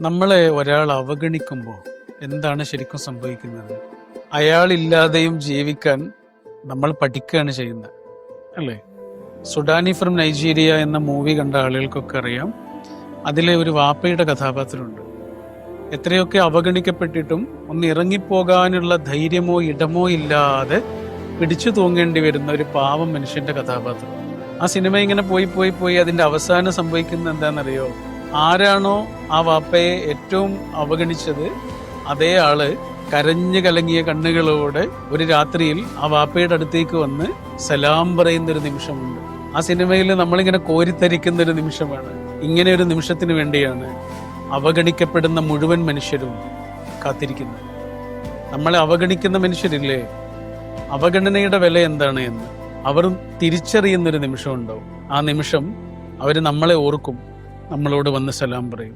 നമ്മളെ ഒരാൾ അവഗണിക്കുമ്പോൾ എന്താണ് ശരിക്കും സംഭവിക്കുന്നത്? അയാളില്ലാതെയും ജീവിക്കാൻ നമ്മൾ പഠിക്കുകയാണ് ചെയ്യുന്നത്, അല്ലേ? സുഡാനി ഫ്രം നൈജീരിയ എന്ന മൂവി കണ്ട ആളുകൾക്കൊക്കെ അറിയാം, അതിലെ ഒരു വാപ്പയുടെ കഥാപാത്രമുണ്ട്. എത്രയൊക്കെ അവഗണിക്കപ്പെട്ടിട്ടും ഒന്ന് ഇറങ്ങിപ്പോകാനുള്ള ധൈര്യമോ ഇടമോ ഇല്ലാതെ പിടിച്ചു തൂങ്ങേണ്ടി വരുന്ന ഒരു പാവം മനുഷ്യന്റെ കഥാപാത്രം. ആ സിനിമ ഇങ്ങനെ പോയി പോയി പോയി അതിന്റെ അവസാനം സംഭവിക്കുന്നത് എന്താണെന്നറിയോ? ആരാണോ ആ വാപ്പയെ ഏറ്റവും അവഗണിച്ചത്, അതേ ആള് കരഞ്ഞു കലങ്ങിയ കണ്ണുകളോടെ ഒരു രാത്രിയിൽ ആ വാപ്പയുടെ അടുത്തേക്ക് വന്ന് സലാം പറയുന്ന ഒരു നിമിഷമുണ്ട്. ആ സിനിമയിൽ നമ്മളിങ്ങനെ കോരിത്തരിക്കുന്ന ഒരു നിമിഷമാണ്. ഇങ്ങനെ ഒരു നിമിഷത്തിന് വേണ്ടിയാണ് അവഗണിക്കപ്പെടുന്ന മുഴുവൻ മനുഷ്യരും കാത്തിരിക്കുന്നത്. നമ്മളെ അവഗണിക്കുന്ന മനുഷ്യരില്ലേ, അവഗണനയുടെ വില എന്താണ് എന്ന് അവർ തിരിച്ചറിയുന്നൊരു നിമിഷം ഉണ്ടാവും. ആ നിമിഷം അവർ നമ്മളെ ഓർക്കും, നമ്മളോട് വന്ന് സലാം പറയും.